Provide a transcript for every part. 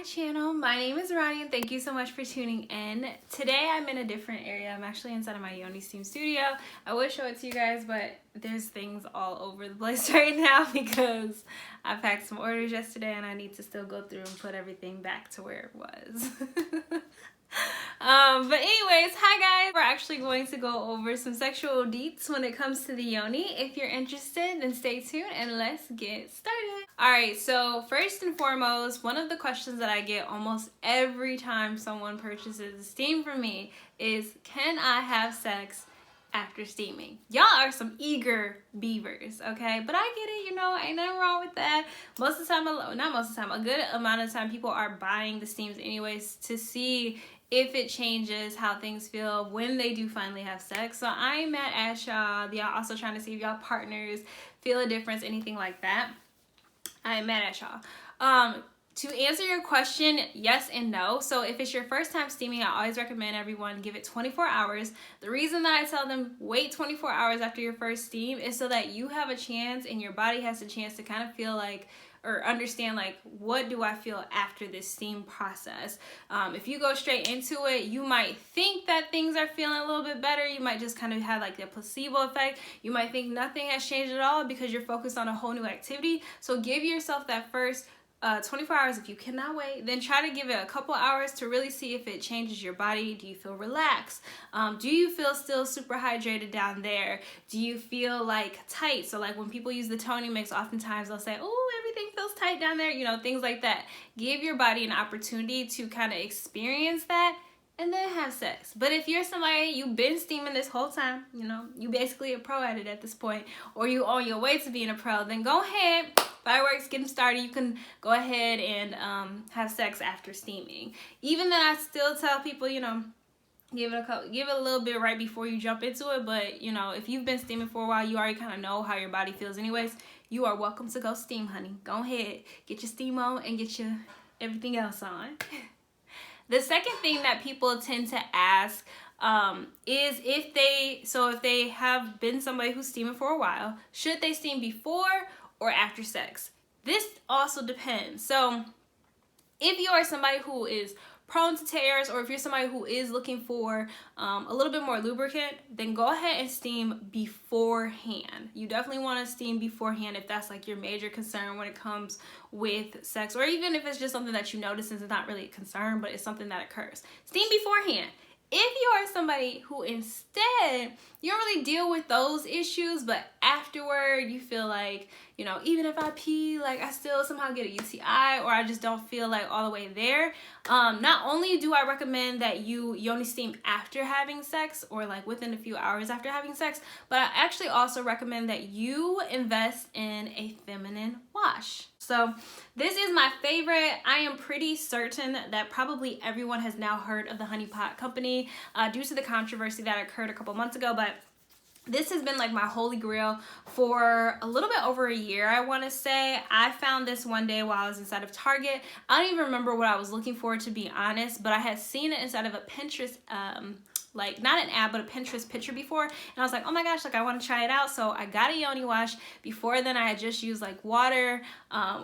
my channel. My name is Ronnie and thank you so much for tuning in. Today I'm in a different area. I'm actually inside of my Yoni Steam studio. I would show it to you guys, but there's things all over the place right now because I packed some orders yesterday and I need to still go through and put everything back to where it was. But anyways, hi guys. We're actually going to go over some sexual deets when it comes to the Yoni. If you're interested, then stay tuned and let's get started. Alright, so first and foremost, one of the questions that I get almost every time someone purchases steam from me is, can I have sex after steaming? Y'all are some eager beavers, okay? But I get it, you know, ain't nothing wrong with that. Most of the time, not most of the time, a good amount of the time people are buying the steams anyways to see if it changes how things feel when they do finally have sex. So I ain't mad at y'all. Y'all also trying to see if y'all partners feel a difference, anything like that. I ain't mad at y'all. To answer your question, yes and no. So if it's your first time steaming, I always recommend everyone give it 24 hours. The reason that I tell them wait 24 hours after your first steam is so that you have a chance and your body has a chance to kind of feel like, or understand like, what do I feel after this steam process? If you go straight into it, you might think that things are feeling a little bit better. You might just kind of have like the placebo effect. You might think nothing has changed at all because you're focused on a whole new activity. So give yourself that first 24 hours if you cannot wait. Then try to give it a couple hours to really see if it changes your body. Do you feel relaxed? Do you feel still super hydrated down there? Do you feel like tight? So like when people use the toning mix, oftentimes they'll say, oh, everything feels tight down there, you know, things like that. Give your body an opportunity to kind of experience that and then have sex. But if you're somebody, you've been steaming this whole time, you know, you basically a pro at it at this point, or you on your way to being a pro, then go ahead, fireworks, get them started. You can go ahead and have sex after steaming. Even then, I still tell people, you know, give it a little bit right before you jump into it. But you know, if you've been steaming for a while, you already kind of know how your body feels anyways. You are welcome to go steam, honey. Go ahead, get your steam on and get your everything else on. The second thing that people tend to ask is if they have been somebody who's steaming for a while, should they steam before or after sex? This also depends. So if you are somebody who is prone to tears, or if you're somebody who is looking for a little bit more lubricant, then go ahead and steam beforehand. You definitely want to steam beforehand if that's like your major concern when it comes with sex, or even if it's just something that you notice is not really a concern, but it's something that occurs. Steam beforehand. If you are somebody who instead, you don't really deal with those issues, but afterward you feel like, you know, even if I pee, like I still somehow get a UTI, or I just don't feel like all the way there. Not only do I recommend that you Yoni steam after having sex, or like within a few hours after having sex, but I actually also recommend that you invest in a feminine wash. So this is my favorite. I am pretty certain that probably everyone has now heard of the Honey Pot company due to the controversy that occurred a couple months ago, but this has been like my holy grail for a little bit over a year, I want to say. I found this one day while I was inside of Target. I don't even remember what I was looking for, to be honest, but I had seen it inside of a Pinterest like not an ad, but a Pinterest picture before, and I was like, oh my gosh, like I want to try it out. So I got a Yoni wash. Before then I had just used like water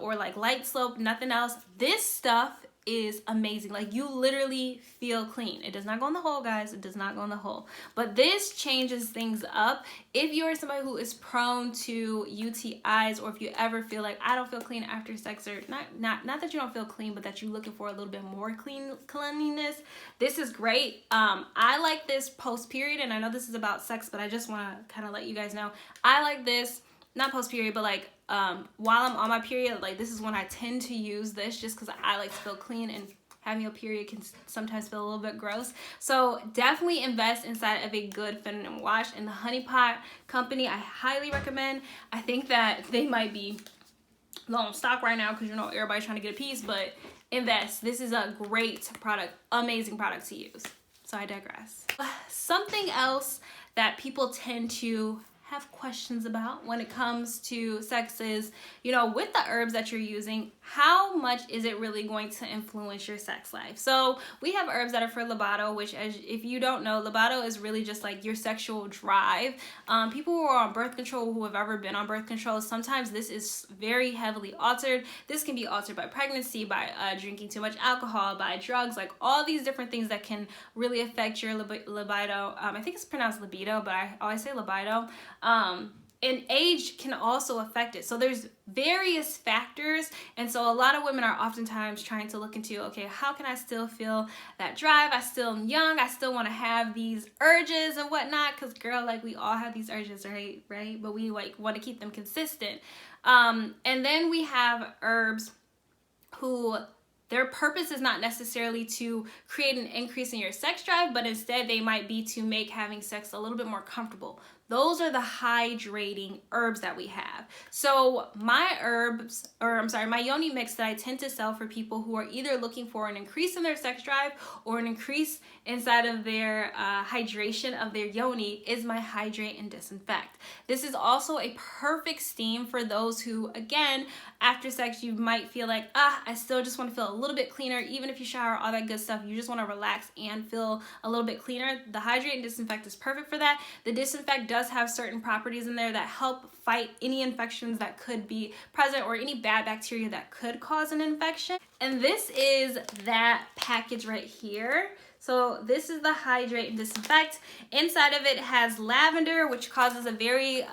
or like light soap, nothing else. This stuff is amazing. Like you literally feel clean. It does not go in the hole, guys. It does not go in the hole. But this changes things up. If you're somebody who is prone to UTIs, or if you ever feel like I don't feel clean after sex, or not that you don't feel clean, but that you're looking for a little bit more cleanliness, this is great. I like this post-period, and I know this is about sex, but I just want to kind of let you guys know I like this, not post-period, but like while I'm on my period, like this is when I tend to use this, just because I like to feel clean, and having a period can sometimes feel a little bit gross. So definitely invest inside of a good feminine wash. And the Honey Pot company, I highly recommend. I think that they might be low on stock right now because, you know, everybody's trying to get a piece, but invest. This is a great product, amazing product to use. So I digress. Something else that people tend to have questions about when it comes to sex is, you know, with the herbs that you're using, how much is it really going to influence your sex life? So we have herbs that are for libido, which, as if you don't know, libido is really just like your sexual drive. People who are on birth control, who have ever been on birth control, sometimes this is very heavily altered. This can be altered by pregnancy, by drinking too much alcohol, by drugs, like all these different things that can really affect your libido. I think it's pronounced libido, but I always say libido. And age can also affect it. So there's various factors. And so a lot of women are oftentimes trying to look into, okay, how can I still feel that drive? I still am young. I still want to have these urges and whatnot. Cause girl, like we all have these urges, right? But we like want to keep them consistent. And then we have herbs who their purpose is not necessarily to create an increase in your sex drive, but instead they might be to make having sex a little bit more comfortable. Those are the hydrating herbs that we have. So my my Yoni mix that I tend to sell for people who are either looking for an increase in their sex drive or an increase inside of their hydration of their Yoni is my Hydrate and Disinfect. This is also a perfect steam for those who, again, after sex, you might feel like, I still just want to feel a little bit cleaner. Even if you shower, all that good stuff, you just want to relax and feel a little bit cleaner. The Hydrate and Disinfect is perfect for that. The Disinfect does have certain properties in there that help fight any infections that could be present or any bad bacteria that could cause an infection. And this is that package right here. So this is the Hydrate and Disinfect. Inside of it has lavender, which causes a very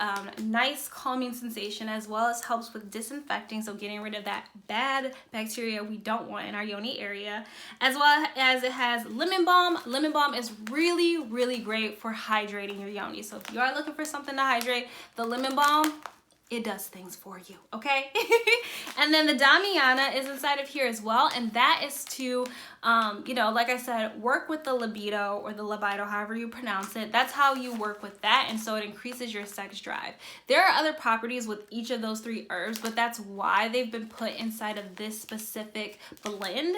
nice calming sensation, as well as helps with disinfecting, so getting rid of that bad bacteria we don't want in our yoni area, as well as it has lemon balm. Lemon balm is really, really great for hydrating your yoni. So if you are looking for something to hydrate, the lemon balm, it does things for you, okay? And then the Damiana is inside of here as well, and that is to, you know, like I said, work with the libido or the libido, however you pronounce it. That's how you work with that, and so it increases your sex drive. There are other properties with each of those three herbs, but that's why they've been put inside of this specific blend.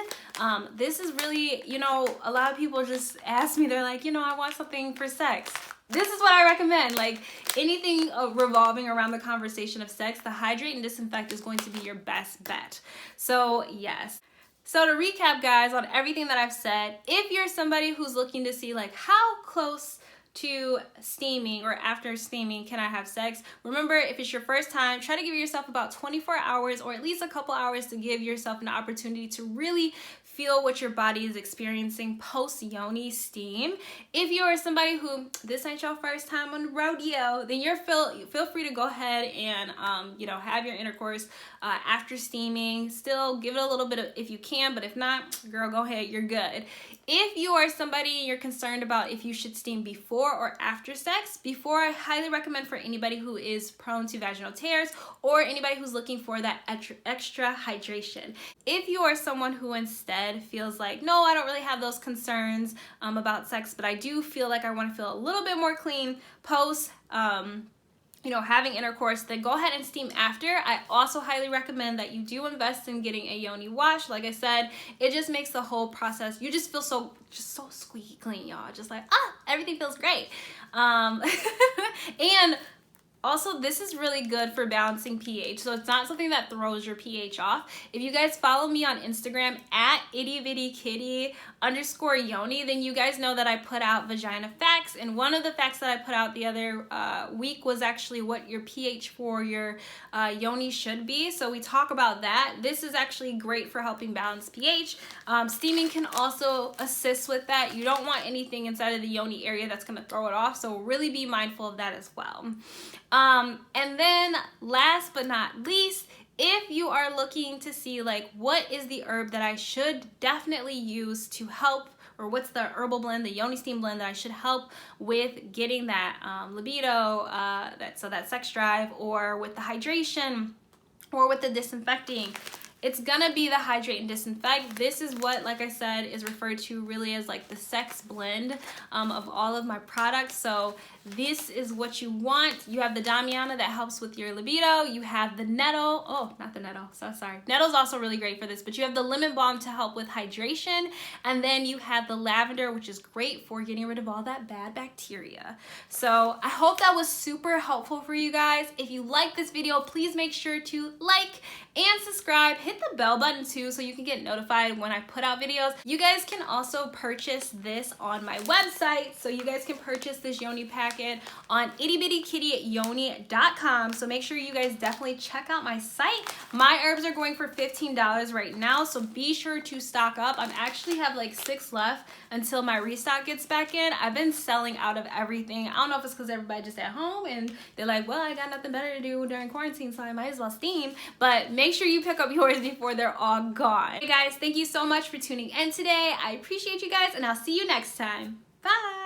This is really, you know, a lot of people just ask me, they're like, you know, I want something for sex. This is what I recommend. Like anything revolving around the conversation of sex, the Hydrate and Disinfect is going to be your best bet. So yes. So to recap, guys, on everything that I've said, if you're somebody who's looking to see like how close to steaming or after steaming can I have sex, remember, if it's your first time, try to give yourself about 24 hours or at least a couple hours to give yourself an opportunity to really feel what your body is experiencing post yoni steam. If you are somebody who this ain't your first time on the rodeo, then you're feel free to go ahead and you know, have your intercourse after steaming. Still give it a little bit of, if you can, but if not, girl, go ahead, you're good. If you are somebody and you're concerned about if you should steam before or after sex, before I highly recommend for anybody who is prone to vaginal tears or anybody who's looking for that extra hydration. If you are someone who instead feels like, no, I don't really have those concerns about sex, but I do feel like I want to feel a little bit more clean post you know, having intercourse, then go ahead and steam after. I also highly recommend that you do invest in getting a yoni wash. Like I said, it just makes the whole process, you just feel so squeaky clean, y'all. Just like, everything feels great. And also, this is really good for balancing pH, so it's not something that throws your pH off. If you guys follow me on Instagram at @ittybitty_Yoni, then you guys know that I put out vagina facts, and one of the facts that I put out the other week was actually what your pH for your yoni should be. So we talk about that. This is actually great for helping balance pH. Steaming can also assist with that. You don't want anything inside of the yoni area that's going to throw it off, so really be mindful of that as well. And then last but not least, if you are looking to see like what is the herb that I should definitely use to help, or what's the herbal blend, the yoni steam blend that I should help with getting that libido, that sex drive, or with the hydration, or with the disinfecting, it's gonna be the hydrate and disinfect. This is what, like I said, is referred to really as like the sex blend of all of my products. So this is what you want. You have the Damiana that helps with your libido. You have the nettle. Oh, not the nettle. So sorry. Nettle's also really great for this, but you have the lemon balm to help with hydration. And then you have the lavender, which is great for getting rid of all that bad bacteria. So I hope that was super helpful for you guys. If you like this video, please make sure to like and subscribe. Hit the bell button too so you can get notified when I put out videos. You guys can also purchase this on my website. So you guys can purchase this Yoni packet on ittybittykittyyoni.com. So make sure you guys definitely check out my site. My herbs are going for $15 right now, so be sure to stock up. I actually have like 6 left until my restock gets back in. I've been selling out of everything. I don't know if it's because everybody just at home and they're like, well, I got nothing better to do during quarantine, so I might as well steam. But make sure you pick up yours before they're all gone. Hey guys, thank you so much for tuning in today. I appreciate you guys, and I'll see you next time. Bye.